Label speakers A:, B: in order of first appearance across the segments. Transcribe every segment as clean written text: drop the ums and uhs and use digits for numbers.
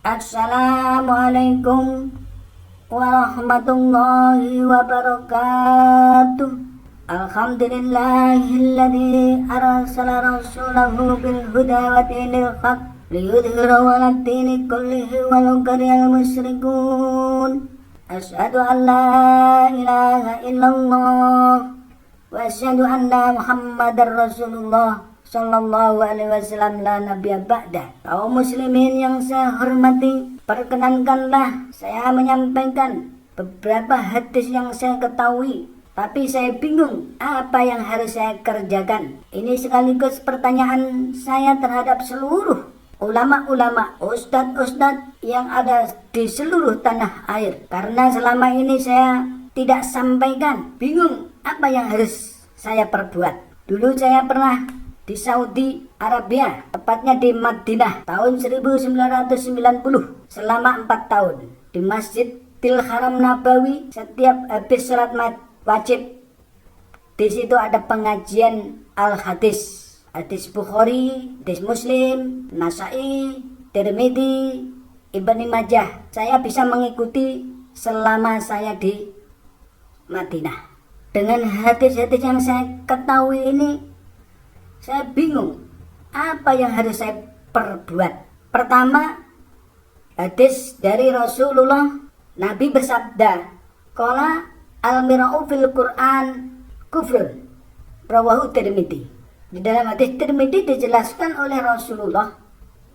A: Assalamualaikum warahmatullahi wabarakatuh. Alhamdulillahilladzi arsala rasulahu bil huda wa dinil haq liyudhhirahu 'alad dini kullihi walau karihal musyrikun. Asyhadu an la ilaha illallah wa asyhadu anna Muhammadar Rasulullah sallallahu alaihi wasallam la nabiyya ba'da. Kaum muslimin yang saya hormati, perkenankanlah saya menyampaikan beberapa hadis yang saya ketahui, tapi saya bingung apa yang harus saya kerjakan. Ini sekaligus pertanyaan saya terhadap seluruh ulama-ulama, ustadz-ustadz yang ada di seluruh tanah air. Karena selama ini saya tidak sampaikan, bingung apa yang harus saya perbuat. Dulu saya pernah di Saudi Arabia, tepatnya di Madinah tahun 1990 selama 4 tahun di Masjidil Haram Nabawi. Setiap habis sholat wajib di situ ada pengajian al-hadis, hadis Bukhari, hadis Muslim, Nasa'i, Tirmidzi, Ibnu Majah. Saya bisa mengikuti selama saya di Madinah. Dengan hadis-hadis yang saya ketahui ini, saya bingung apa yang harus saya perbuat. Pertama, hadis dari Rasulullah, Nabi bersabda, qala al-mira'u fil Qur'an kufrun, rawahu Tirmidzi. Di dalam hadis Tirmidzi dijelaskan oleh Rasulullah,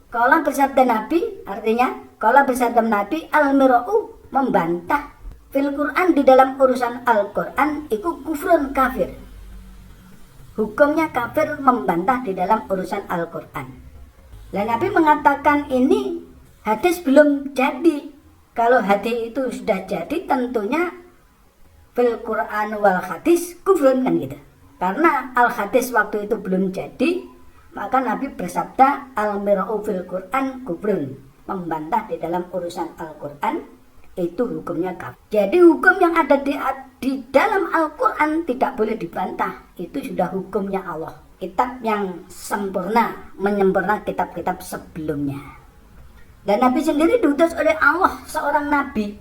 A: qala bersabda Nabi, artinya qala bersabda Nabi, al-mira'u membantah fil Qur'an, di dalam urusan Al-Qur'an itu kufrun, kafir. Hukumnya kafir membantah di dalam urusan Al-Quran. Dan Nabi mengatakan ini hadis belum jadi. Kalau hadis itu sudah jadi, tentunya fil Quran wal hadis kufrun, kan gitu. Karena al hadis waktu itu belum jadi, maka Nabi bersabda al-mira'u fil Quran kufrun, membantah di dalam urusan Al-Quran itu hukumnya kafir. Jadi hukum yang ada di dalam Al-Quran tidak boleh dibantah. Itu sudah hukumnya Allah, kitab yang sempurna, menyempurna kitab-kitab sebelumnya. Dan Nabi sendiri diutus oleh Allah, seorang Nabi.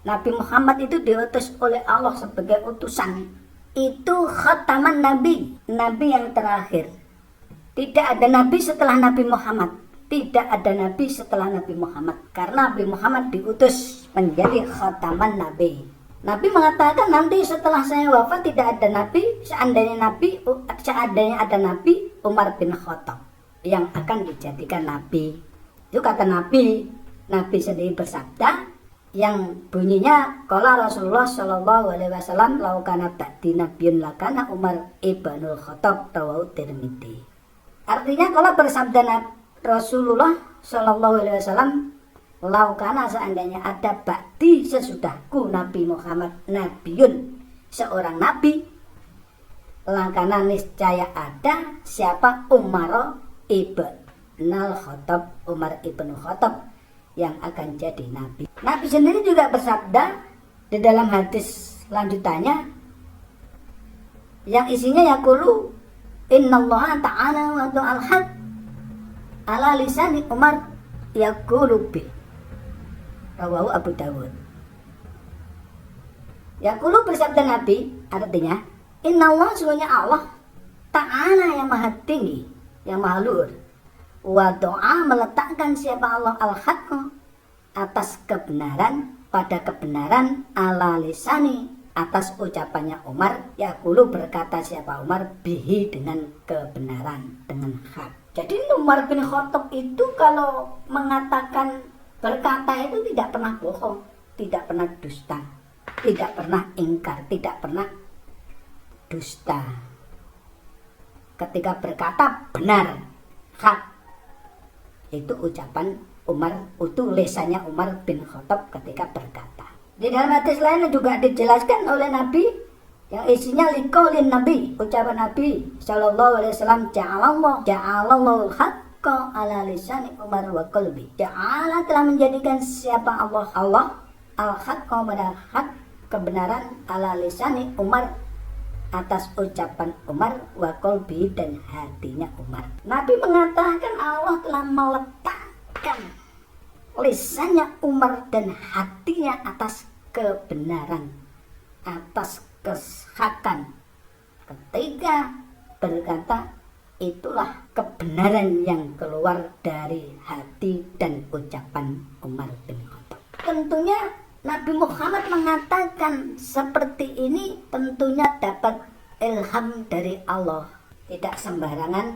A: Nabi Muhammad itu diutus oleh Allah sebagai utusan. Itu khataman Nabi, Nabi yang terakhir. Tidak ada Nabi setelah Nabi Muhammad. Tidak ada Nabi setelah Nabi Muhammad. Karena Nabi Muhammad diutus menjadi khataman Nabi. Nabi mengatakan nanti setelah saya wafat tidak ada Nabi. Seandainya ada Nabi, Umar bin Khattab yang akan dijadikan Nabi. Itu kata Nabi. Nabi sendiri bersabda yang bunyinya qala Rasulullah sallallahu alaihi wasallam lau kana ba'di nabiyyun lakana Umar ibnul Khattab, rawahu Tirmidzi. Artinya kalau bersabda Rasulullah Shallallahu Alaihi Wasallam, laukana seandainya ada ba'di sesudahku Nabi Muhammad nabiun, seorang nabi, langkana niscaya ada siapa Umar ibnul Khattab, Umar ibnu Khattab yang akan jadi nabi. Nabi sendiri juga bersabda di dalam hadis lanjutannya yang isinya yaqulu innallaha ta'ala wa ta'al haq ala lisani Umar yaqulu bi, rawahu Abu Dawud. Yaqulu bersabda Nabi, artinya innallaha, sesungguhnya Allah Ta'ala yang maha tinggi, yang maha luhur, wa doa meletakkan siapa Allah al-haqq atas kebenaran, pada kebenaran, ala lisani atas ucapannya Umar, yaqulu berkata siapa Umar, bihi dengan kebenaran, dengan hak. Jadi Umar bin Khattab itu kalau mengatakan, berkata itu tidak pernah bohong, tidak pernah dusta, tidak pernah ingkar, tidak pernah dusta. Ketika berkata benar, hak, itu ucapan Umar, itu lesannya Umar bin Khattab ketika berkata. Di dalam hadis lain juga dijelaskan oleh Nabi yang isinya liqaulin Nabi, ucapan Nabi sallallahu alaihi wasallam, ja'alallahu haqqa ala lisani Umar wa qalbi. Ja'ala telah menjadikan siapa Allah al-haqqa pada hak, kebenaran, ala lisani Umar atas ucapan Umar, wa qalbi dan hatinya Umar. Nabi mengatakan Allah telah meletakkan lisannya Umar dan hatinya atas kebenaran, atas kehakan. Ketika berkata, itulah kebenaran yang keluar dari hati dan ucapan Umar bin Khattab. Tentunya Nabi Muhammad mengatakan seperti ini tentunya dapat ilham dari Allah. Tidak sembarangan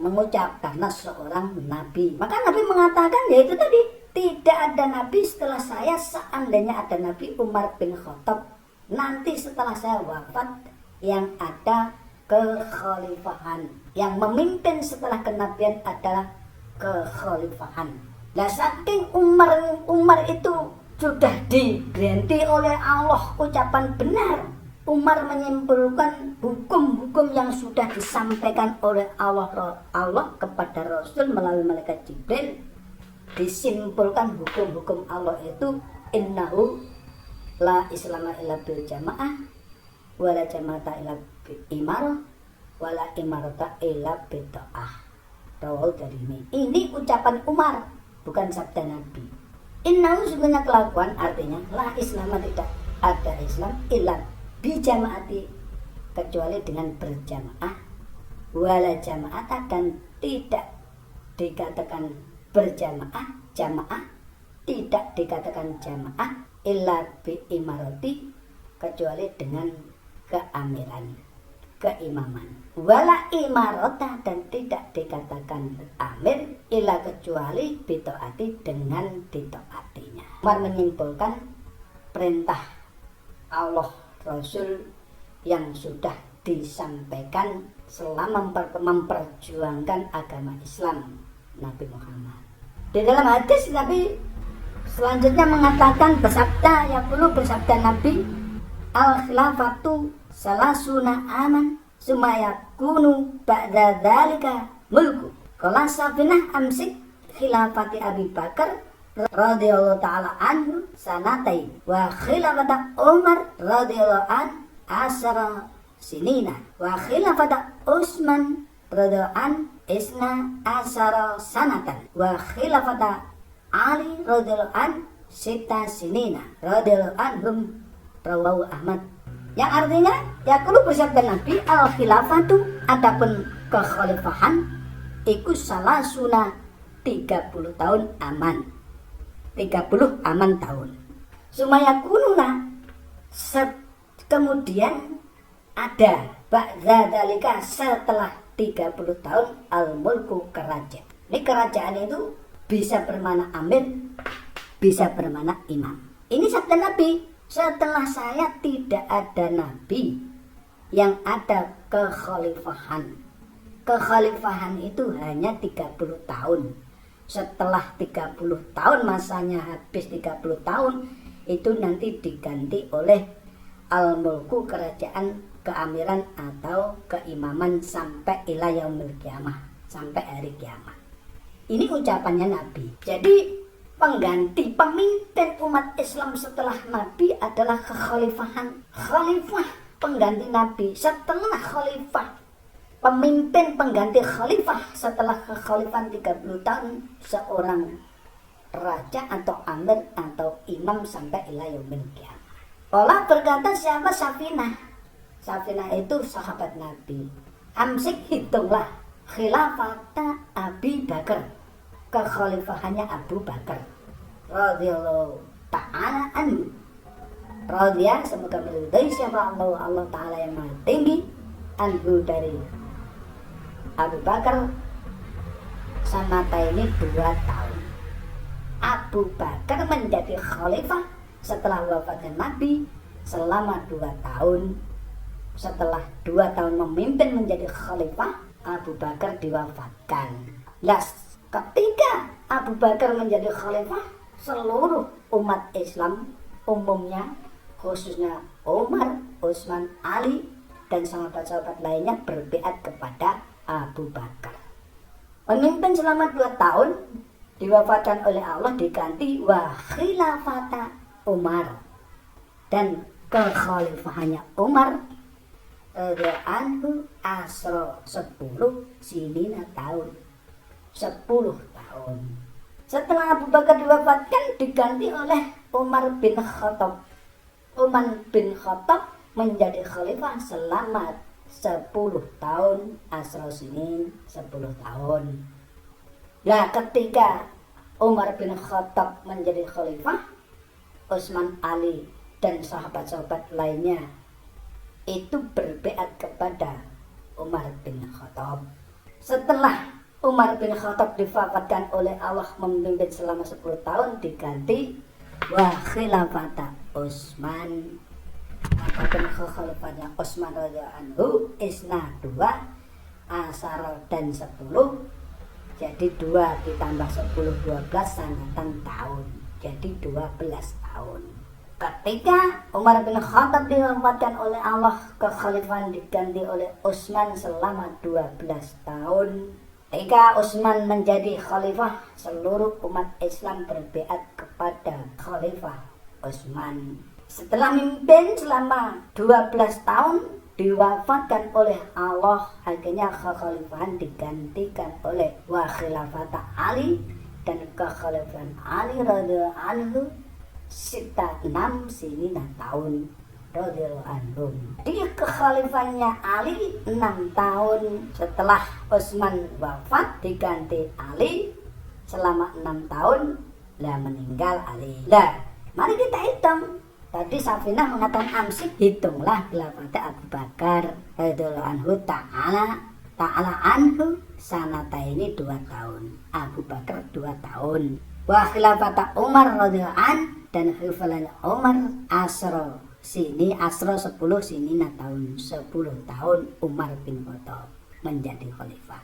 A: mengucap karena seorang Nabi. Maka Nabi mengatakan yaitu tadi, tidak ada Nabi setelah saya. Seandainya ada Nabi Umar bin Khattab, nanti setelah saya wafat yang ada kekhalifahan, yang memimpin setelah kenabian adalah kekhalifahan. Nah, saking Umar itu sudah diganti oleh Allah ucapan benar, Umar menyimpulkan hukum-hukum yang sudah disampaikan oleh Allah kepada Rasul melalui malaikat Jibril. Disimpulkan hukum-hukum Allah itu, innahu la islama illa bil jamaah wala jama'ata illa bil imarah wala imarata illa bid'ah. Rawahu Darimi. Ini ucapan Umar, bukan sabda Nabi. Innahu sebenarnya kelakuan, artinya la islama, tidak ada Islam illa bi jamaati, kecuali dengan berjamaah, wala jama'ata, dan tidak dikatakan berjamaah, jamaah tidak dikatakan jamaah, illa bi imarati, kecuali dengan keamiran, keimaman, wala imarata, dan tidak dikatakan amir illa kecuali bitaati, dengan ditaatinya. Umar menyimpulkan perintah Allah Rasul yang sudah disampaikan selama memperjuangkan agama Islam Nabi Muhammad. Di dalam hadis Nabi selanjutnya mengatakan, bersabda Nabi, al-khilafatu salasuna aman sumayakunu ba'da dzalika mulku. Qala Safinah amsik khilafati Abi Bakar radhiyallahu ta'ala anhu sanatai wa khilafata Umar radhiyallahu an asara sinina wa khilafata Utsman radhiyallahu an isna asara sanatan wa khilafata Ali radhiyallahu an sita sinina radhiyallahu anhum. Rawahu Ahmad. Yang artinya, yaqulu bersabda Nabi, al khilafatu, adapun kekhalifahan iku salasuna 30 tahun aman. 30 aman tahun. Sumayakununa, kemudian ada ba'da dzalika, setelah 30 tahun, al mulku, kerajaan. Ini kerajaan itu bisa bermakna amir, bisa bermakna imam. Ini sabda Nabi. Setelah saya tidak ada Nabi, yang ada kekhalifahan. Kekhalifahan itu hanya 30 tahun. Setelah 30 tahun, masanya habis 30 tahun, itu nanti diganti oleh al-mulku, kerajaan, keamiran atau keimaman sampai ila yaumil kiamah, sampai hari kiamat. Ini ucapannya Nabi. Jadi pengganti pemimpin umat Islam setelah Nabi adalah kekhalifahan. Khalifah pengganti Nabi setelah khalifah. Pemimpin pengganti khalifah setelah kekhalifahan 30 tahun, seorang raja atau amir atau imam sampai ila yaumil kiamah. Allah berkata, siapa Safinah? Safinah itu sahabat Nabi. Amsik, hitunglah khilafata Abi Bakar, kekhalifahannya Abu Bakar radhiyallahu ta'ala anhu. Radhiya, semoga meridai siapa Allah Ta'ala yang maha tinggi, anhu, dari Abu Bakar, sanata ini 2 tahun. Abu Bakar menjadi khalifah setelah wafatnya Nabi selama 2 tahun. Setelah 2 tahun memimpin menjadi khalifah, Abu Bakar diwafatkan. Ketika Abu Bakar menjadi khalifah, seluruh umat Islam umumnya, khususnya Umar, Utsman, Ali, dan sahabat-sahabat lainnya berbiat kepada Abu Bakar. Memimpin selama 2 tahun, diwafatkan oleh Allah, diganti wa khilafata Umar, dan kekhalifahannya Umar anhu asro 10 sinina tahun, 10 tahun. Setelah Abu Bakar diwafatkan diganti oleh Umar bin Khattab. Umar bin Khattab menjadi khalifah selama 10 tahun, asra sinin 10 tahun. Nah, ketika Umar bin Khattab menjadi khalifah, Utsman, Ali dan sahabat-sahabat lainnya itu berbeat kepada Umar bin Khattab. Setelah Umar bin Khattab diwafatkan oleh Allah memimpin selama 10 tahun diganti wa khilafata Utsman. Maka khilafahnya Utsman radhiyallahu anhu isna 2 asar dan 10. Jadi 2 ditambah 10 12 sanatan tahun. Jadi 12 tahun. Ketika Umar bin Khattab diwafatkan oleh Allah, kekhalifahan diganti oleh Utsman selama 12 tahun. Ketika Utsman menjadi khalifah, seluruh umat Islam berbeat kepada Khalifah Utsman. Setelah memimpin selama 12 tahun, diwafatkan oleh Allah, akhirnya kekhalifahan digantikan oleh wa khilafata Ali, dan kekhalifahan Ali radhiyallahu anhu sita 6 sinina tahun radhiyallahu anhu. Di kekhalifannya Ali 6 tahun. Setelah Utsman wafat diganti Ali selama 6 tahun. Lah meninggal Ali. Lah, mari kita hitung. Tadi Safinah mengatakan amsik, hitunglah khilafah Abu Bakar radhiyallahu anhu ta'ala anhu sanata ini 2 tahun. Abu Bakar 2 tahun. Wa khilafata Umar radhiyallahu an, dan khilafahnya Umar asra sini asra 10 sini tahun, 10 tahun Umar bin Khattab menjadi khalifah.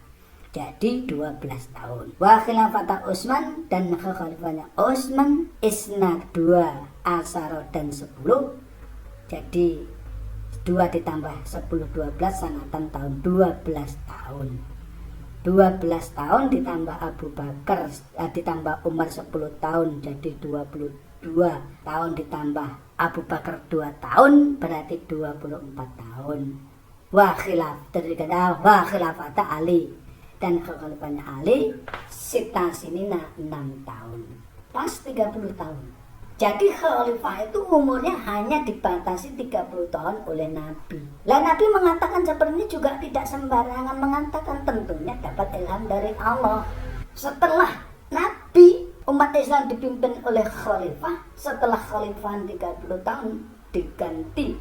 A: Jadi 12 tahun. Wa khilafata Utsman, dan khalifahnya Utsman isna 2 asara dan 10. Jadi 2 ditambah 10 12 sanatan tahun, 12 tahun. 12 tahun ditambah Abu Bakar ditambah Umar 10 tahun, jadi 22 tahun ditambah Abu Bakar 2 tahun berarti 24 tahun. Wa khilafata Ali, dan kekhalifahannya Ali sita sinina 6 tahun. Pas 30 tahun. Jadi khalifah itu umurnya hanya dibatasi 30 tahun oleh Nabi. Lah Nabi mengatakan seperti ini juga tidak sembarangan mengatakan, tentunya dapat ilham dari Allah. Setelah Nabi, umat Islam dipimpin oleh khalifah. Setelah khalifahan 30 tahun diganti,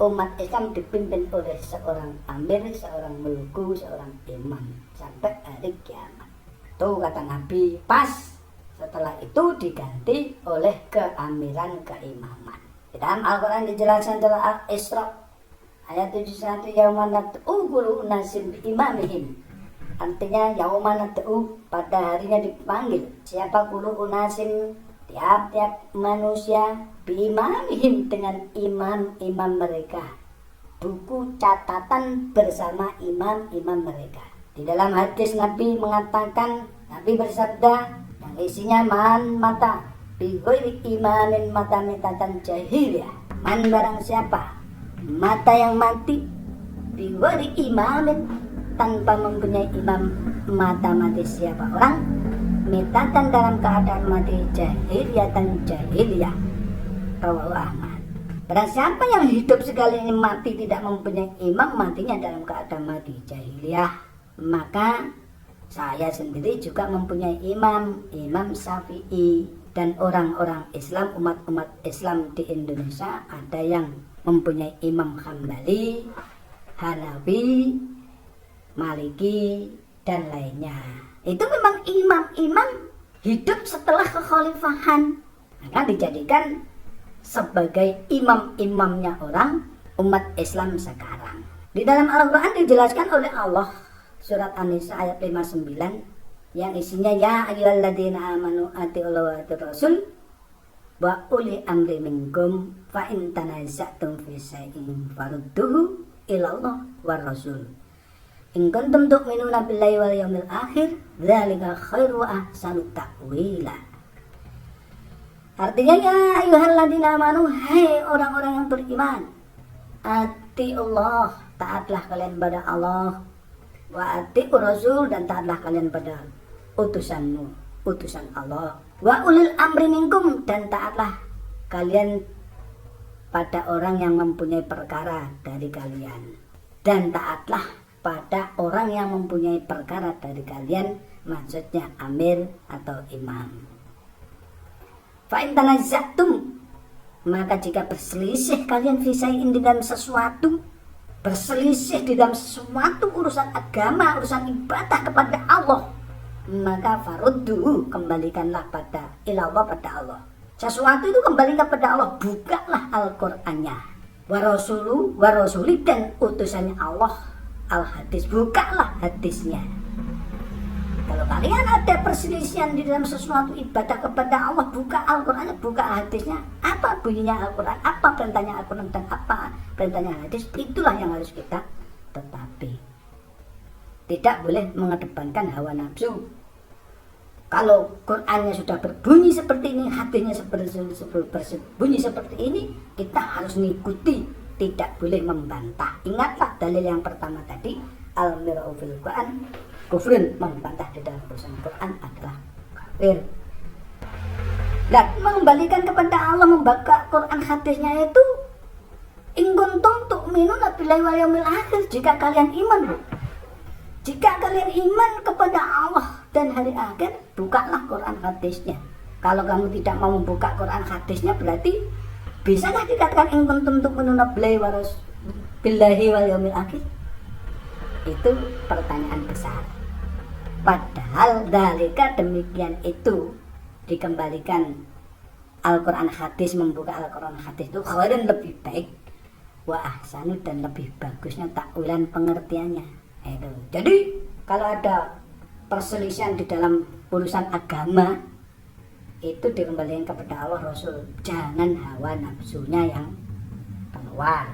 A: umat Islam dipimpin oleh seorang amir, seorang mulku, seorang imam sampai hari kiamat. Tuh kata Nabi, pas setelah itu diganti oleh keamiran, keimaman. Di dalam Al-Quran dijelaskan dalam Al-Isra ayat 71, yaumana tu'u gulu nasim imamihim. Artinya yaumana tu'u, pada harinya dipanggil siapa gulu unasim, tiap-tiap manusia, biimamihim, dengan imam-imam mereka, buku catatan bersama imam-imam mereka. Di dalam hadis Nabi mengatakan, Nabi bersabda, yang isinya man mata bighairi imamin mata mitatan jahiliyah. Man barang siapa mata yang mati bighairi imamin, tanpa mempunyai imam, mata mati siapa orang mitatan dalam keadaan mati jahiliyah. Rawahu Ahmad. Barang siapa yang hidup sekali ini mati tidak mempunyai imam, matinya dalam keadaan mati jahiliyah. Maka saya sendiri juga mempunyai imam, Imam Syafi'i, dan orang-orang Islam, umat-umat Islam di Indonesia ada yang mempunyai Imam Hambali, Hanafi, Maliki, dan lainnya. Itu memang imam-imam hidup setelah kekhalifahan, maka dijadikan sebagai imam-imamnya orang umat Islam sekarang. Di dalam Al-Quran dijelaskan oleh Allah, surat An-Nisa ayat 59, yang isinya ya ayyuhalladzina amanu atiiullaha wa atiiur rasul wa uli amri minkum fa in tanaza'tum fi syai'in farudduhu ilallah war rasul in kuntum tu'minuna billahi wal yawmil akhir dzalika khairu wa ahsanu ta'wila. Artinya ya ayyuhalladzina amanu, hai orang-orang yang beriman, atiiullah, taatlah kalian pada Allah, wa atiiur rasul, dan taatlah kalian pada utusanmu. utusan Allah. Wa ulil amri minkum, dan taatlah kalian pada orang yang mempunyai perkara dari kalian. Dan taatlah pada orang yang mempunyai perkara dari kalian, maksudnya amir atau imam. Fa in tanaza'tum, maka jika berselisih kalian fisai'in di dalam sesuatu, berselisih di dalam sesuatu urusan agama, urusan ibadah kepada Allah, maka faruddu, kembalikanlah pada ilallah, pada Allah. Sesuatu itu kembali kepada Allah, bukalah Al-Qur'annya, wa rasuli, dan utusannya Allah, al-hadis, bukalah hadisnya. Kalau kalian ada perselisihan di dalam sesuatu ibadah kepada Allah, buka Al-Qur'annya, buka hadisnya. Apa bunyinya Al-Qur'an, apa perintahnya Al-Qur'an, dan apa perintahnya hadis, itulah yang harus kita tetapi. Tidak boleh mengedepankan hawa nafsu. Kalau Qur'annya sudah berbunyi seperti ini, hadisnya berbunyi seperti ini, kita harus mengikuti, tidak boleh membantah. Ingatlah dalil yang pertama tadi, al-mir'u fil Qur'an kufrun, membantah di dalam urusan Quran adalah kafir. Dan mengembalikan kepada Allah, membaca Quran hadisnya itu in kuntum tu'minuna billahi wal yaumil akhir, jika kalian iman, jika kalian iman kepada Allah dan hari akhir, bukalah Quran hadisnya. Kalau kamu tidak mau membuka Quran hadisnya, berarti bisakah dikatakan in kuntum tu'minuna billahi wal yaumil akhir? Itu pertanyaan besar. Padahal dalika, demikian itu, dikembalikan Al-Quran hadis, membuka Al-Quran hadis itu khairun, lebih baik, wa ahsanu, dan lebih bagusnya takwilan, pengertiannya itu. Jadi kalau ada perselisihan di dalam urusan agama, itu dikembalikan kepada Allah, Rasul, jangan hawa nafsunya yang keluar,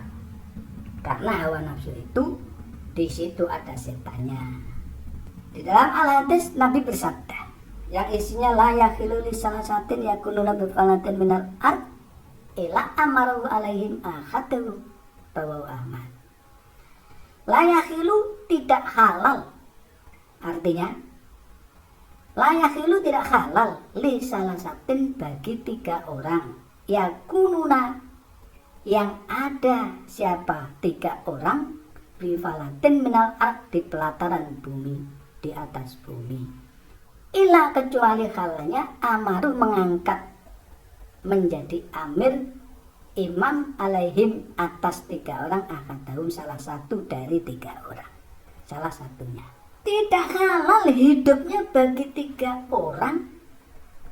A: karena hawa nafsu itu di situ ada setannya. Di dalam al-hadis Nabi bersabda yang isinya la yakhilu li salasatin yakununa bi falatin minal ard ila amaru alaihim ahadu, rawahu Ahmad. La yakhilu, tidak halal, artinya la yakhilu, tidak halal, li salasatin, bagi 3 orang, yakununa, yang ada siapa 3 orang, bi falatin minal ard, di pelataran bumi, di atas bumi, ila, kecuali halnya amaru, mengangkat menjadi amir, imam, alaihim, atas 3 orang, akadahum, salah satu dari 3 orang, salah satunya. Tidak halal hidupnya bagi 3 orang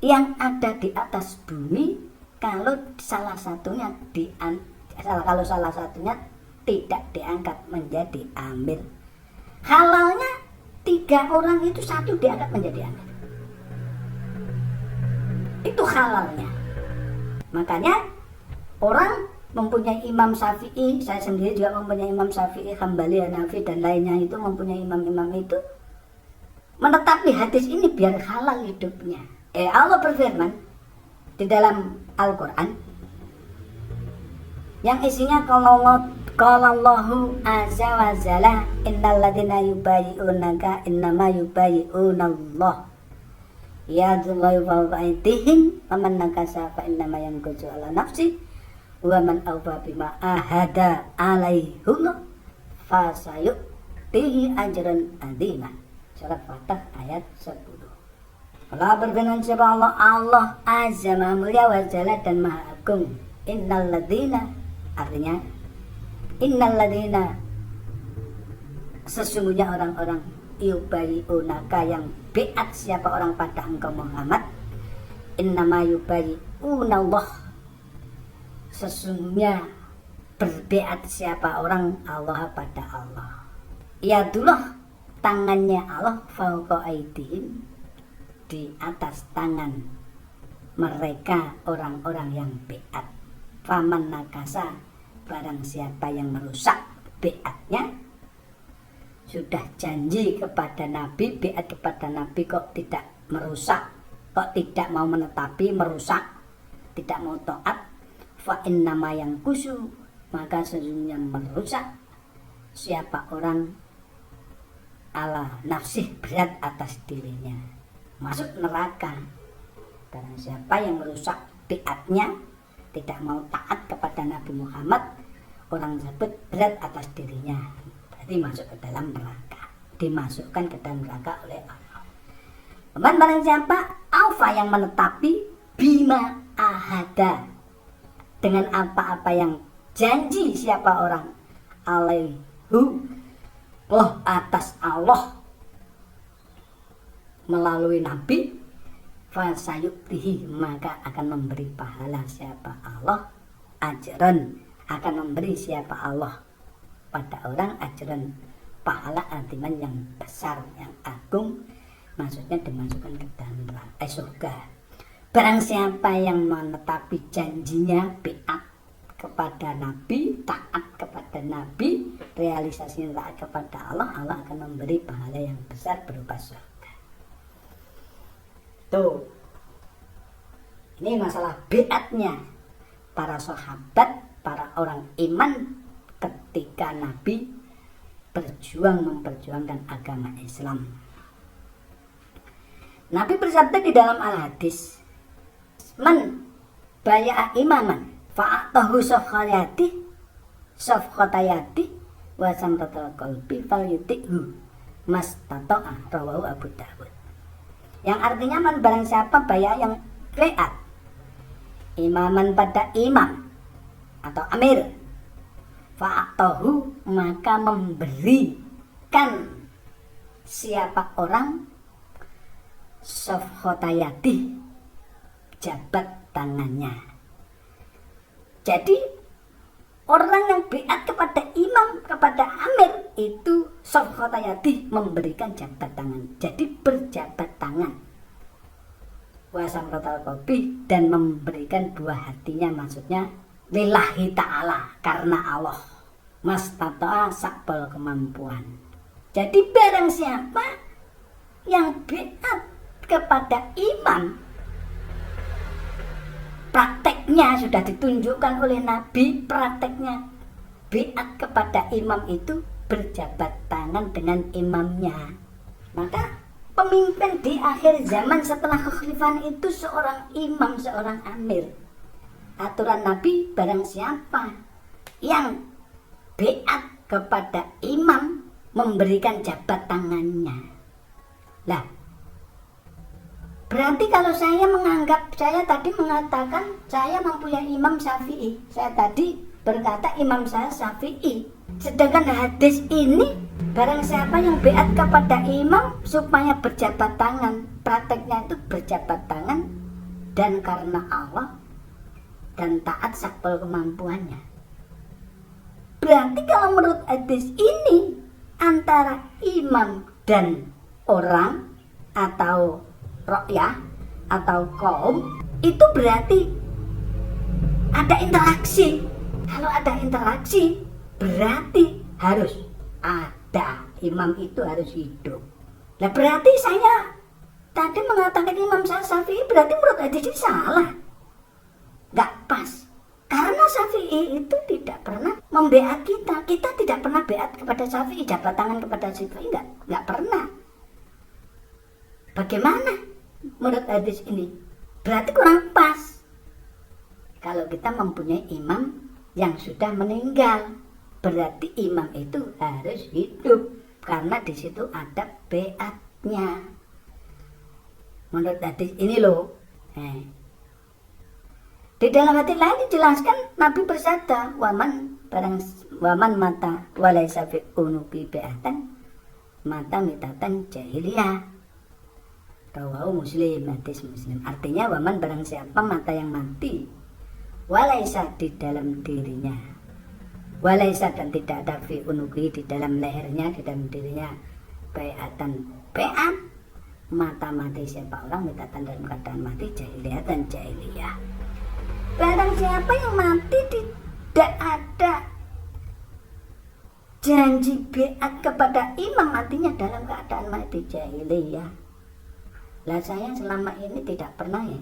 A: yang ada di atas bumi kalau salah satunya kalau salah satunya tidak diangkat menjadi amir. Halalnya 3 orang itu satu diangkat menjadi amir, itu halalnya. Makanya orang mempunyai Imam Syafi'i, saya sendiri juga mempunyai Imam Syafi'i, Hambali, Hanafi, dan lainnya itu mempunyai imam-imam itu, menetapi hadis ini biar halal hidupnya. Allah berfirman di dalam Al-Quran yang isinya Allahu azza wa jalla, innal ladzina yubayyi'unaka innama yubayyi'unallah yadullahi fawqa aydihim faman nakasa fa innama yankusu ala nafsi wa man awfa bima ahada alaihi fa sayu'tihi ajran adzima. Surat Fatah ayat 10. Allah berfirman, siapa Allah, Allah azza wa mulia wa jalla dan maha agung. Innal ladzina, artinya innalladzina, sesungguhnya orang-orang, yubayyi'unaka, yang biat siapa orang pada engkau Muhammad, innama yubayyi'unallah, sesungguhnya berbiat siapa orang Allah pada Allah. Yadullah, tangannya Allah, fawqa aydihim, di atas tangan mereka orang-orang yang biat. Faman nakasa, barang siapa yang merusak biatnya, sudah janji kepada Nabi, biat kepada Nabi kok tidak merusak, kok tidak mau menetapi, merusak, tidak mau taat, fa innama yang kusu, maka sesungguhnya merusak siapa orang ala nafsih, berat atas dirinya. masuk neraka. Barang siapa yang merusak biatnya, tidak mau taat kepada Nabi Muhammad, orang tersebut berat atas dirinya, berarti masuk ke dalam neraka, dimasukkan ke dalam neraka oleh Allah. Kemudian barang siapa aufa yang menetapi bima ahada, dengan apa-apa yang janji siapa orang alaihu loh atas Allah melalui Nabi, fasayuktihi maka akan memberi pahala siapa Allah, ajran akan memberi siapa Allah pada orang ajran pahala artinya yang besar, yang agung, maksudnya dimasukkan ke dalam surga. Barang siapa yang menetapi janjinya biat kepada Nabi, taat kepada Nabi, realisasinya taat kepada Allah, Allah akan memberi pahala yang besar berupa surga. Tuh, ini masalah biatnya para sahabat, para orang iman ketika Nabi memperjuangkan agama Islam. Nabi bersabda di dalam al-hadis, man baya'a imaman fa'atahu safqatayati wa samtatal qalbi falyuti'hu mastata'a, rawahu Abu Dawud. Yang artinya man barang siapa bayar yang beat imaman pada imam atau amir, fa'atahu maka memberikan siapa orang safqatayati jabat tangannya. Jadi orang yang biat kepada imam, kepada amir itu safqatayati memberikan jabat tangan. Jadi berjabat tangan. Wasamratal qalbi dan memberikan buah hatinya, maksudnya lillahi ta'ala, karena Allah. Mastata'a sakbal kemampuan. Jadi barang siapa yang biat kepada imam, prakteknya sudah ditunjukkan oleh Nabi, prakteknya biat kepada imam itu berjabat tangan dengan imamnya. Maka pemimpin di akhir zaman setelah kekhalifahan itu seorang imam, seorang amir. Aturan Nabi, barang siapa yang biat kepada imam memberikan jabat tangannya. Lah, berarti kalau saya tadi mengatakan saya mempunyai Imam Syafi'i, saya tadi berkata imam saya Syafi'i, sedangkan hadis ini barang siapa yang biat kepada imam supaya berjabat tangan, prakteknya itu berjabat tangan dan karena Allah dan taat sakbal kemampuannya. Berarti kalau menurut hadis ini antara imam dan orang atau rakyat atau kaum itu berarti ada interaksi. Kalau ada interaksi berarti harus ada, imam itu harus hidup. Nah berarti saya tadi mengatakan imam saya Syafi'i, berarti menurut hadis ini salah, nggak pas. Karena Syafi'i itu tidak pernah membeat kita tidak pernah beat kepada Syafi'i, jabat tangan kepada Syafi'i, nggak pernah. Bagaimana menurut hadis ini? Berarti kurang pas. Kalau kita mempunyai imam yang sudah meninggal, berarti imam itu harus hidup karena di situ ada beatnya. Menurut hadis ini loh. Di dalam hadis lain dijelaskan Nabi bersabda, waman mata walaysa fi unuqi beatan mata mitatan jahiliyah. Rawahu Muslim, hadis Muslim. Artinya waman barang siapa mata yang mati walaysa di dalam dirinya, walaysa dan tidak ada fi unuqi di dalam lehernya, di dalam dirinya beatan beat, mata mati siapa orang mitatan dalam keadaan mati jahiliyah dan jahiliyah. Barang siapa yang mati tidak ada janji beat kepada imam, artinya dalam keadaan mati jahiliyah. Lah saya selama ini tidak pernah ya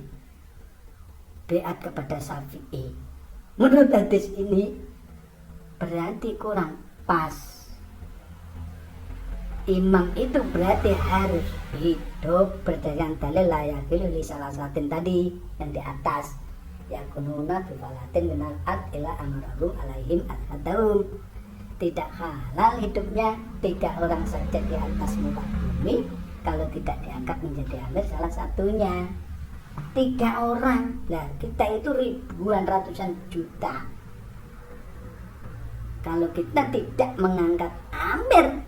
A: beat kepada Syafi'i. Menurut hadis ini berarti kurang pas. imam itu berarti harus hidup berdasarkan dalil layakilu li salah satin tadi yang di atas, yakununa bifalatin minal ad ila amrahum alaihim al-hadawum. Tidak halal hidupnya 3 orang saja di atas muka bumi kalau tidak diangkat menjadi amir salah satunya. 3 orang, nah kita itu ribuan ratusan juta. Kalau kita tidak mengangkat amir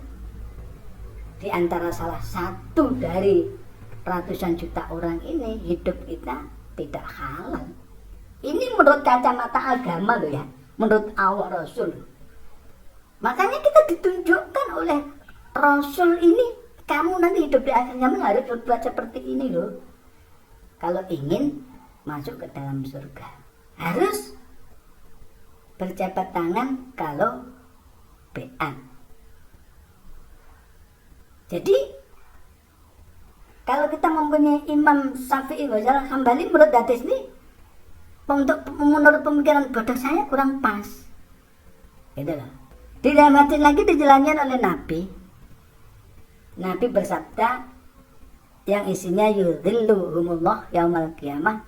A: di antara salah satu dari ratusan juta orang ini, hidup kita tidak halal. Ini menurut kacamata agama loh ya, menurut Allah Rasul. Makanya kita ditunjukkan oleh Rasul ini, kamu nanti hidup di akhir zaman harus berbuat seperti ini loh. Kalau ingin masuk ke dalam surga, harus berjabat tangan kalau beat. Jadi kalau kita mempunyai Imam Syafi'i wasallam Hambali menurut hadis ini, menurut pemikiran bodoh saya kurang pas. Gitu loh. Di dalam hadis lagi dijelaskan oleh Nabi. Nabi bersabda yang isinya yudhilluhumullah yaumal qiyamah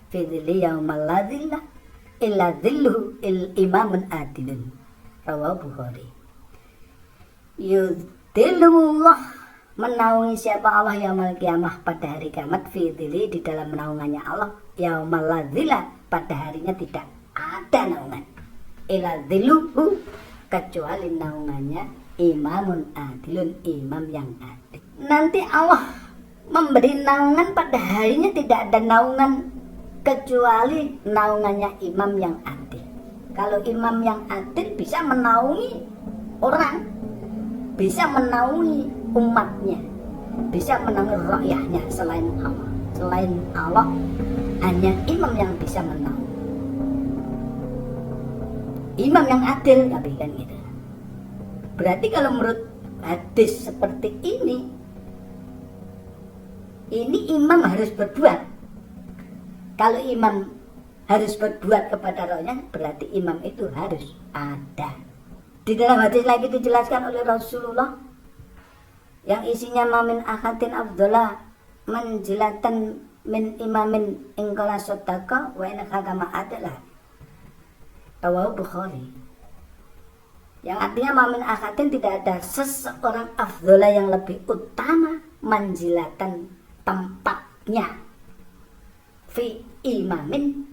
A: fi dhilli yaumal la dhilla illa dhilluhu imamun adilun. Rawahu Bukhari. Yudhilluhumullah, menaungi siapa Allah yaumal qiyamah pada hari kiamat, fi dhilli di dalam naungannya Allah, yaumal la dhilla pada harinya tidak ada naungan, illa dhilluhu kecuali naungannya imamun adilun, imam yang adil. Nanti Allah memberi naungan pada harinya tidak ada naungan kecuali naungannya imam yang adil. Kalau imam yang adil bisa menaungi orang, bisa menaungi umatnya, bisa menaungi rakyatnya. Selain Allah hanya imam yang bisa menaungi, imam yang adil, tapi kan gitu. Berarti kalau menurut hadis seperti ini imam harus berbuat. Kalau imam harus berbuat kepada rakyat, berarti imam itu harus ada. Di dalam hadis lagi dijelaskan oleh Rasulullah yang isinya mamin akhatin afdola manjilatan min imamin ingkala sodaka wa inaka kama adalah. Rawahu Bukhari. Yang artinya mamin akhatin tidak ada seseorang afdola yang lebih utama manjilatan tempatnya fi imamin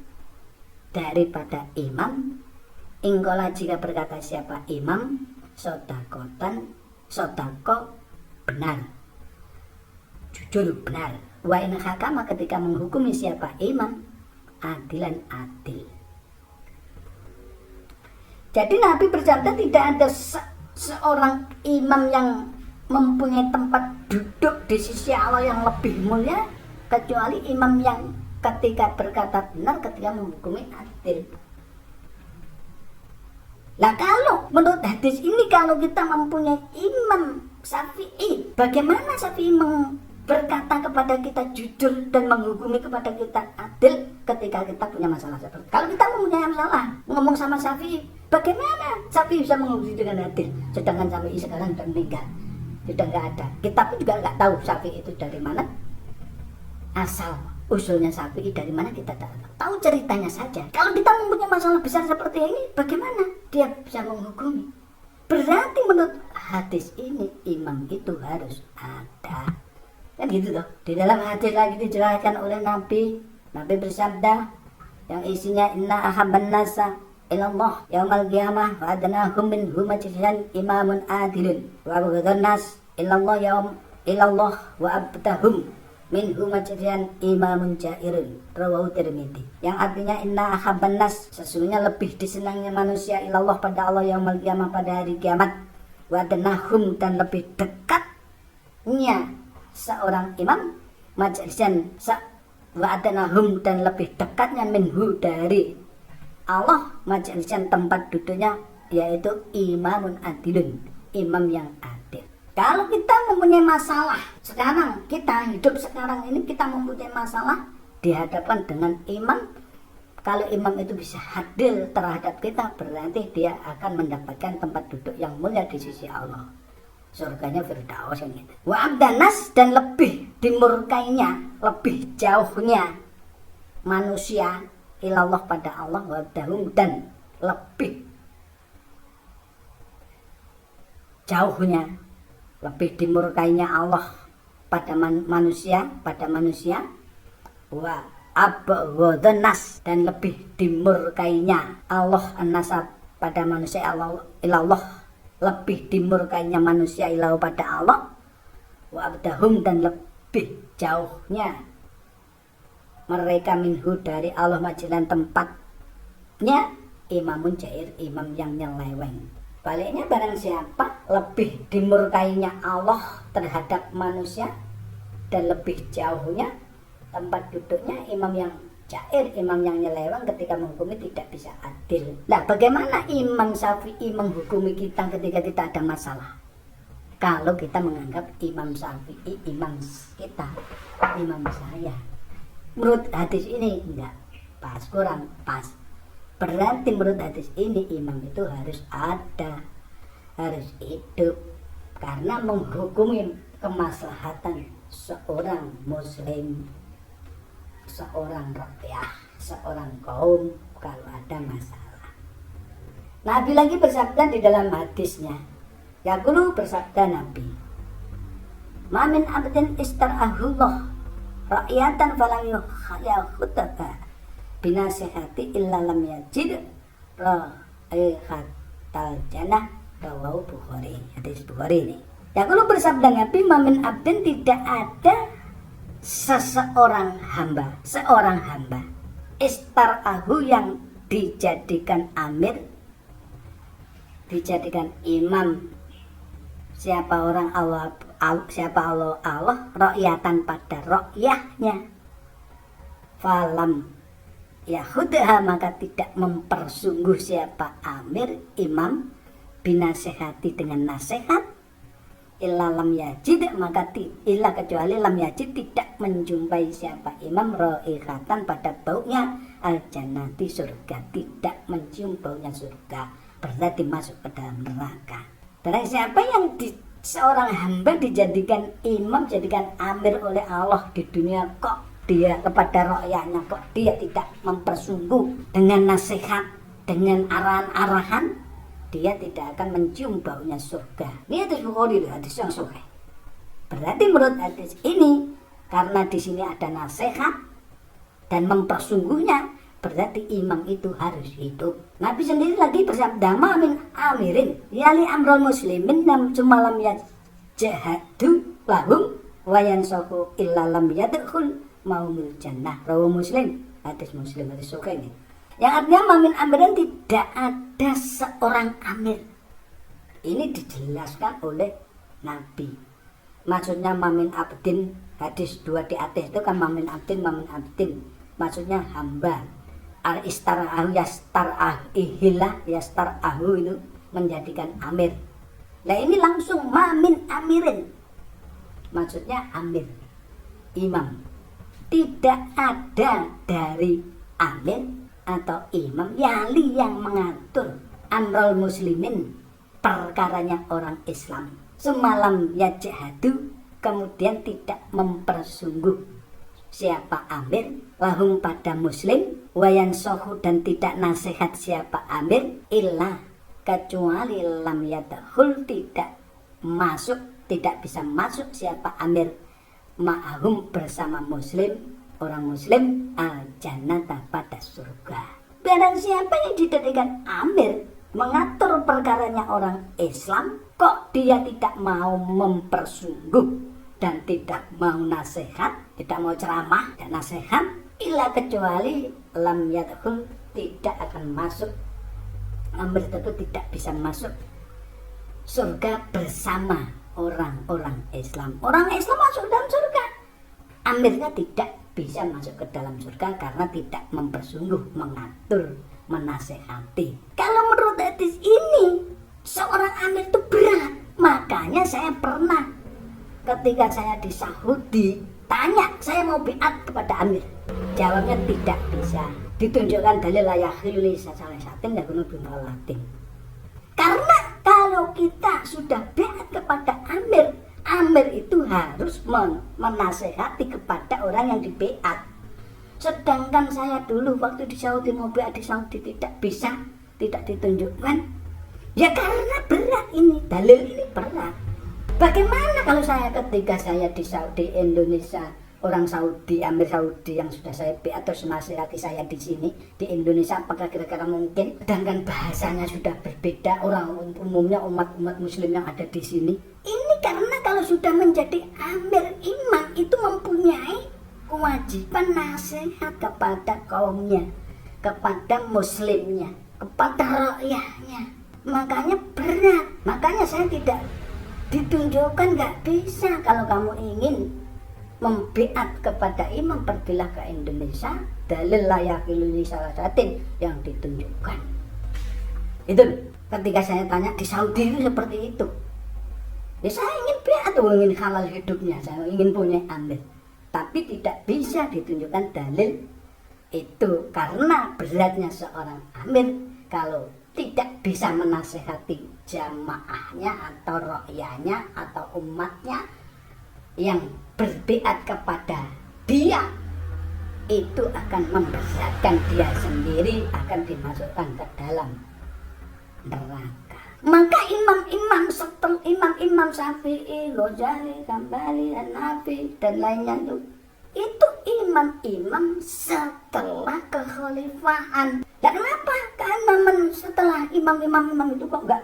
A: daripada imam ingkola jika berkata siapa imam sodakotan sodako benar jujur benar wa in hakama ketika menghukumi siapa imam adilan adil. Jadi Nabi bersabda tidak ada seorang imam yang mempunyai tempat duduk di sisi Allah yang lebih mulia kecuali imam yang ketika berkata benar, ketika menghukumi adil. Nah kalau menurut hadis ini, kalau kita mempunyai Imam Syafi'i, bagaimana Syafi'i berkata kepada kita jujur dan menghukumi kepada kita adil ketika kita punya masalah seperti itu? Kalau kita mempunyai masalah, ngomong sama Syafi'i, bagaimana Syafi'i bisa menghukumi dengan adil? Sedangkan Syafi'i sekarang sudah meninggal, sudah nggak ada. Kita pun juga nggak tahu Syafi'i itu dari mana, asal usulnya Syafi'i dari mana kita tahu ceritanya saja. Kalau kita mempunyai masalah besar seperti ini, bagaimana dia bisa menghukumi? Berarti menurut hadis ini imam itu harus ada. Kan gitu loh. Di dalam hadis lagi dijelaskan oleh Nabi bersabda yang isinya inna ahabban nasa ilallah yaumal qiyamah wa adnahum min humajran imamun adilun wa abghadun nas ilallah wa abtahum min humajran imamun jairun. Rawahu Tirmidzi. Yang artinya inna ahabban nas, sesungguhnya lebih disenangi manusia ilallah pada Allah yaumul qiyamah pada hari kiamat, wa adnahum dan lebih dekatnya seorang imam majlisan wa adnahum dan lebih dekatnya minhu dari Allah majlisan tempat duduknya, yaitu imamun adilun, imam yang adil. Kalau kita mempunyai masalah sekarang, kita hidup sekarang ini, kita mempunyai masalah dihadapkan dengan imam, kalau imam itu bisa hadir terhadap kita, berarti dia akan mendapatkan tempat duduk yang mulia di sisi Allah. surganya Firdaus yang gitu. Wa abdanas, dan lebih dimurkainya, lebih jauhnya manusia ilallah pada Allah, wa abdahum, dan lebih jauhnya, lebih dimurkainya Allah pada manusia, wa abghadhanas, dan lebih dimurkainya Allah an-nasa pada manusia Allah ilallah, lebih dimurkainya manusia ilallah pada Allah, wa abdahum, dan lebih jauhnya mereka minhu dari Allah majlan tempatnya imamun jair, imam yang nyeleweng. Baliknya barang siapa lebih dimurkainya Allah terhadap manusia dan lebih jauhnya tempat duduknya imam yang jair, imam yang nyeleweng, ketika menghukumi tidak bisa adil. Nah, bagaimana Imam Syafi'i menghukumi kita ketika kita ada masalah? Kalau kita menganggap Imam Syafi'i imam kita, imam saya, menurut hadis ini enggak pas, kurang pas. Berarti menurut hadis ini imam itu harus ada, harus hidup, karena menghukumi kemaslahatan seorang muslim, seorang rakyat, seorang kaum kalau ada masalah. Nabi lagi bersabda di dalam hadisnya, yaqulu, bersabda Nabi, ma min abdin istarahullah rakyatan falam yakhutaka binasihati illa lam yajid ra'ihatal jannah, rawahu Bukhari. Hadis Bukhari ini. Yaqulu, bersabda Nabi, ma min abdin, tidak ada seorang hamba istarahu, yang dijadikan amir, dijadikan imam, siapa orang Allah, siapa Allah rakyatan pada rakyahnya, falam yahudha, maka tidak mempersungguh siapa amir imam binasehati, dengan nasihat, illa lam yajid, maka illa kecuali lam yajid, tidak menjumpai siapa imam raihatan pada baunya al-jannati, surga, tidak mencium baunya surga, berarti masuk ke dalam neraka. Barang siapa yang seorang hamba dijadikan imam, jadikan amir oleh Allah di dunia, kok dia kepada rakyatnya kok dia tidak mempersungguh dengan nasihat, dengan arahan-arahan, dia tidak akan mencium baunya surga. Ini hadis Bukhari, hadis yang sahih. Berarti menurut hadis ini, karena di sini ada nasihat dan mempersungguhnya, berarti imam itu harus hidup. Nabi sendiri lagi bersabda, ma min amirin yali amrul muslimin nam cumalam yajhadu lahum wa yansahu illa lam yadkhul maumul jannah, rawahu Muslim. Hadis Muslim, hadis sahih ini. Yang artinya mamin amirin, tidak ada seorang amir. Ini dijelaskan oleh Nabi. Maksudnya mamin abdin, hadis 2 di atas itu kan mamin abdin. Maksudnya hamba. Al-istara'ahu yastar'ahu itu menjadikan amir. Nah ini langsung mamin amirin. Maksudnya amir, imam. Tidak ada dari amir atau imam yali yang mengatur amrul muslimin, perkaranya orang Islam, semalam yajhadu, kemudian tidak mempersungguh siapa amir, lahum pada muslim, wayan sohu, dan tidak nasihat siapa amir, illa kecuali lam yadkhul, tidak masuk, tidak bisa masuk siapa amir ma'ahum, bersama muslim, orang muslim, al-jannata, pada surga. Barang siapa yang dijadikan amir, mengatur perkaranya orang Islam, kok dia tidak mau mempersungguh dan tidak mau nasihat, tidak mau ceramah dan nasihat, illa kecuali lam yadkhul, tidak akan masuk, amir itu tidak bisa masuk surga bersama orang-orang Islam. Orang Islam masuk dalam surga, amirnya tidak bisa masuk ke dalam surga karena tidak mempersungguh, mengatur, menasehati. Kalau menurut hadis ini, seorang amir itu berat. Makanya saya pernah ketika saya di Saudi tanya, saya mau biat kepada amir, jawabnya tidak bisa. Ditunjukkan dalil la yakhilli salah satin ya guna bimalatin. Karena kalau kalau kita sudah beat kepada amir, amir itu harus menasehati kepada orang yang dibeat. Sedangkan saya dulu waktu di Saudi mau beat di Saudi tidak bisa, tidak ditunjukkan. Ya karena berat ini, dalil ini berat. Bagaimana kalau saya ketika saya di Saudi Indonesia, orang Saudi, amir Saudi yang sudah saya beat atau semasihati saya di sini di Indonesia, apakah kira-kira mungkin? Sedangkan bahasanya sudah berbeda, orang umumnya umat muslim yang ada di sini. Ini karena kalau sudah menjadi amir, imam itu mempunyai kewajiban nasihat kepada kaumnya, kepada muslimnya, kepada rakyatnya. Makanya berat, makanya saya tidak ditunjukkan, nggak bisa. Kalau kamu ingin membeat kepada imam, pergilah ke Indonesia, dalil layakiluni salah satin yang ditunjukkan. Itu ketika saya tanya di Saudi itu seperti itu. Ya saya ingin beat atau ingin halal hidupnya, saya ingin punya amir, tapi tidak bisa ditunjukkan dalil itu karena beratnya seorang amir kalau tidak bisa menasehati jamaahnya atau rakyatnya atau umatnya yang berbeat kepada dia, itu akan memberatkan dia sendiri, akan dimasukkan ke dalam neraka. Maka imam-imam setelah imam-imam Syafi'i, Ghazali, Hambali, Hanafi dan lainnya itu imam-imam setelah kekhalifahan. Dan kenapa keimaman setelah imam-imam itu kok enggak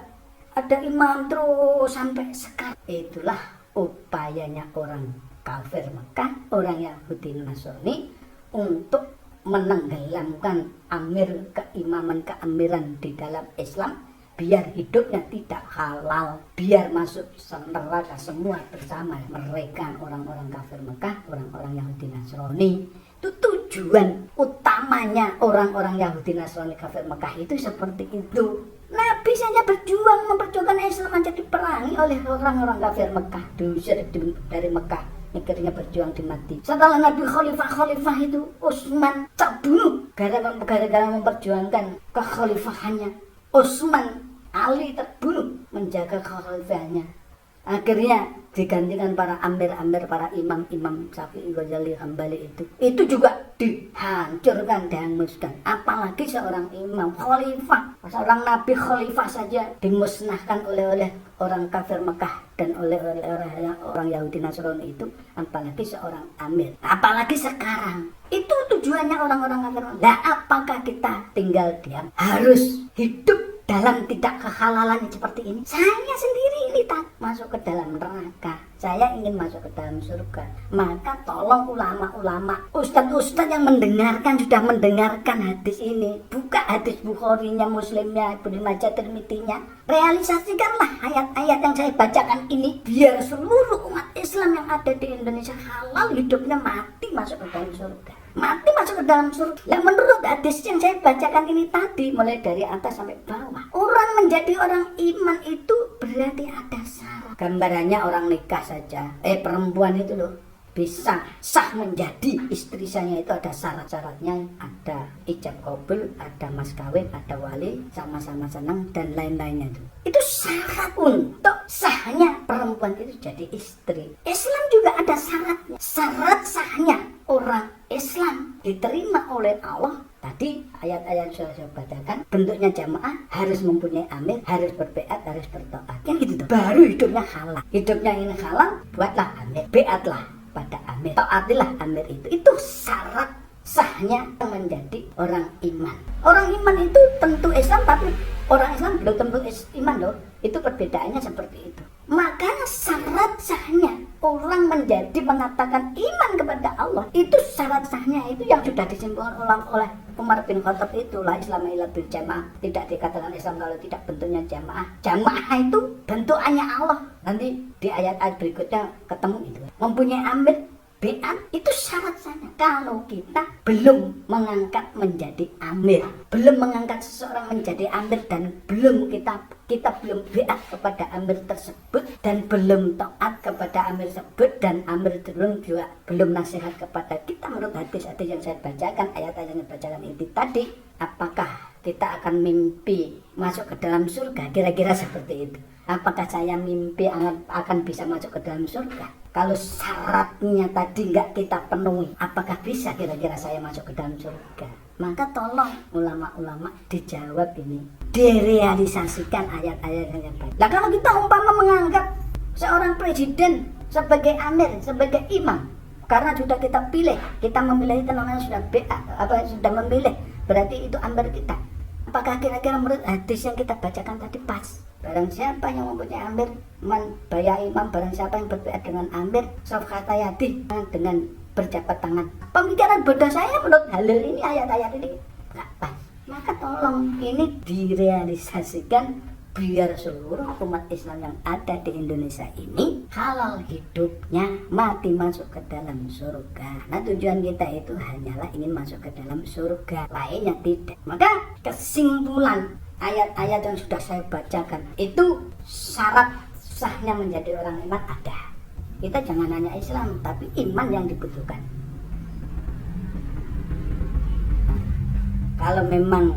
A: ada imam terus sampai sekarang? Itulah upayanya orang kafir Mekah, orang Yahudi Nasrani untuk menenggelamkan amir keamiran di dalam Islam, biar hidupnya tidak halal, biar masuk neraka semua bersama mereka, orang-orang kafir Mekah, orang-orang Yahudi Nasrani. Itu tujuan utamanya orang-orang Yahudi Nasrani kafir Mekah itu seperti itu. Nabi saja memperjuangkan Islam aja diperangi oleh orang-orang kafir Mekah, diusir dari Mekah, akhirnya berjuang di mati. Setelah Nabi khalifah itu Utsman terbunuh gara-gara memperjuangkan kekhalifahannya. Utsman, Ali terbunuh menjaga kekhalifahannya. Akhirnya digantikan para amir-amir, para imam-imam Syafi'i, Ghazali, Hambali itu juga dihancurkan, dihanguskan. Apalagi seorang imam khalifah, seorang nabi khalifah saja dimusnahkan oleh orang kafir Mekah dan oleh orang Yahudi Nasrani itu, apalagi seorang amir, apalagi sekarang. Itu tujuannya orang-orang kafir. Nah, apakah kita tinggal diam harus hidup dalam tidak kehalalan seperti ini? Saya sendiri ini tak masuk ke dalam neraka, saya ingin masuk ke dalam surga. Maka tolong ulama-ulama, ustadz-ustadz yang sudah mendengarkan hadis ini, buka hadis Bukharinya, Muslimnya, Ibnu Majah, Tirmidzinya, realisasikanlah ayat-ayat yang saya bacakan ini, biar seluruh umat Islam yang ada di Indonesia halal hidupnya, mati masuk ke dalam surga. Mati masuk ke dalam surga. Nah, menurut hadis yang saya bacakan ini tadi, mulai dari atas sampai bawah, orang menjadi orang iman itu berarti ada syarat. Gambarannya orang nikah saja, perempuan itu loh bisa sah menjadi istri saya itu ada syarat-syaratnya, ada ijab kabul, ada mas kawin, ada wali, sama-sama senang dan lain-lainnya itu syarat untuk sahnya perempuan itu jadi istri. Islam juga ada syaratnya, syarat sahnya orang Islam diterima oleh Allah. Tadi ayat-ayat sudah saya bacakan, bentuknya jamaah, harus mempunyai amir, harus berbeat, harus bertaat, yang gitu tuh. Baru hidupnya halal. Hidupnya ini halal, buatlah amir, beatlah pada amir, taatilah amir itu syarat sahnya menjadi orang iman. Orang iman itu tentu Islam, tapi orang Islam belum tentu iman loh. Itu perbedaannya seperti itu. Makanya syarat sahnya orang menjadi mengatakan iman kepada Allah, itu syarat sahnya itu yang sudah disimpulkan oleh Umar bin Khattab, itulah Islam illa bil jamaah. Tidak dikatakan Islam kalau tidak bentuknya jamaah. Jamaah itu bentukannya Allah. Nanti di ayat-ayat berikutnya ketemu itu. Mempunyai amir, beat itu syarat sahnya. Kalau kita belum mengangkat menjadi amir, belum mengangkat seseorang menjadi amir, dan belum kita belum beat kepada amir tersebut, dan belum taat kepada amir tersebut, dan amir juga belum nasihat kepada kita menurut hadis-hadis yang saya bacakan, ayat-ayat yang saya bacakan itu tadi, apakah kita akan mimpi masuk ke dalam surga, kira-kira seperti itu. Apakah saya mimpi akan bisa masuk ke dalam surga? Kalau syaratnya tadi nggak kita penuhi, apakah bisa kira-kira saya masuk ke dalam surga? Maka tolong ulama-ulama dijawab ini, direalisasikan ayat-ayat yang baik. Nah kalau kita umpama menganggap seorang presiden sebagai amir, sebagai imam, karena sudah kita pilih, kita memilih itu namanya sudah sudah memilih, berarti itu amir kita. Apakah kira-kira menurut hadis yang kita bacakan tadi pas? Barang siapa yang mempunyai amir, baya imam, barang siapa yang berbiat dengan amir, sofkata yadi, dengan berjabat tangan. Pemikiran bodoh saya menurut halal ini, ayat-ayat ini nggak pas. Maka tolong ini direalisasikan biar seluruh umat Islam yang ada di Indonesia ini halal hidupnya, mati masuk ke dalam surga. Nah tujuan kita itu hanyalah ingin masuk ke dalam surga, lainnya tidak. Maka kesimpulan ayat-ayat yang sudah saya bacakan itu syarat sahnya menjadi orang iman ada. Kita jangan hanya Islam, tapi iman yang dibutuhkan. Kalau memang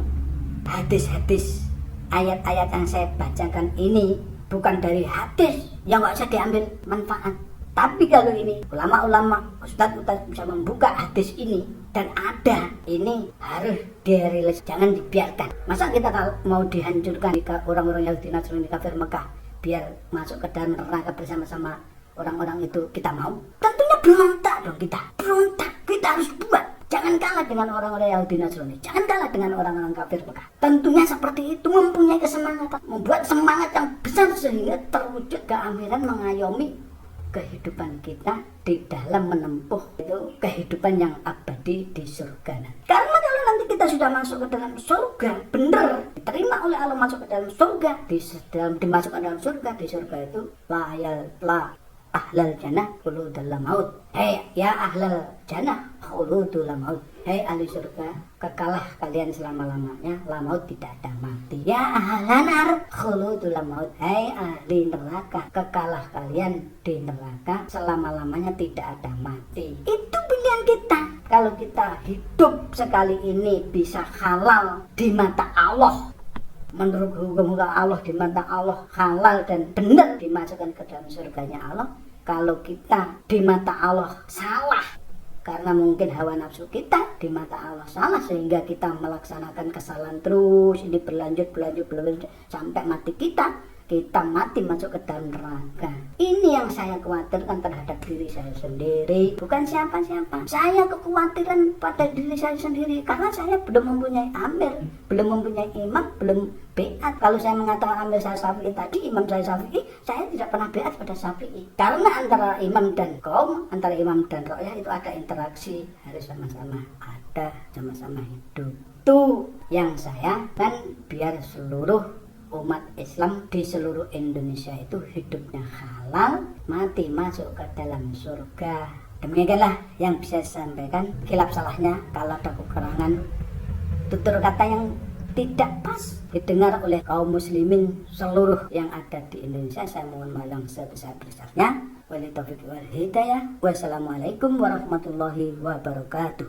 A: hadis-hadis ayat-ayat yang saya bacakan ini bukan dari hadis, ya nggak usah diambil manfaat. Tapi kalau ini ulama-ulama, ustadz-ustadz bisa membuka hadis ini dan ada, ini harus dirilis, jangan dibiarkan. Masa kita kalau mau dihancurkan orang-orang Yahudi Nasrani kafir Mekah biar masuk ke dalam neraka bersama-sama orang-orang itu, kita mau? Tentunya berontak dong kita. Berontak, kita harus buat. Jangan kalah dengan orang-orang Yahudi Nasrani, jangan kalah dengan orang-orang kafir Mekah. Tentunya seperti itu, mempunyai kesemangatan, membuat semangat yang besar sehingga terwujud keamiran mengayomi kehidupan kita di dalam menempuh itu kehidupan yang abadi di surga. Karena kalau nanti kita sudah masuk ke dalam surga, benar diterima oleh Allah masuk ke dalam surga, dimasukkan dalam surga, di surga itu la ahlal jannah khuludul maut. Hei ya ahlal jannah khuludul maut. Hei ahli surga, kekalah kalian selama-lamanya, la maut tidak ada mati. Ya ahlan nar khuludul maut. Hei ahli neraka, kekalah kalian di neraka selama-lamanya tidak ada mati. Itu pilihan kita. Kalau kita hidup sekali ini bisa halal di mata Allah, menurut hukum Allah, di mata Allah halal dan benar dimasukkan ke dalam surganya Allah. Kalau kita di mata Allah salah karena mungkin hawa nafsu kita, di mata Allah salah sehingga kita melaksanakan kesalahan terus, ini berlanjut sampai mati kita mati masuk ke dalam neraka. Ini yang saya khawatirkan terhadap diri saya sendiri, bukan siapa-siapa. Saya kekhawatiran pada diri saya sendiri karena saya belum mempunyai amir, belum mempunyai imam, belum beat. Kalau saya mengatakan amir saya Syafi'i tadi, imam saya Syafi'i, saya tidak pernah beat pada Syafi'i. Karena antara imam dan kaum, antara imam dan rakyat itu ada interaksi, harus sama-sama ada, sama-sama hidup. Itu yang saya kan biar seluruh umat Islam di seluruh Indonesia itu hidupnya halal, mati masuk ke dalam surga. Demikianlah yang bisa saya sampaikan. Khilaf salahnya kalau ada kekurangan, tutur kata yang tidak pas didengar oleh kaum muslimin seluruh yang ada di Indonesia, saya mohon maaf yang sebesar-besarnya. Wabillahi taufiq wal hidayah. Wassalamualaikum warahmatullahi wabarakatuh.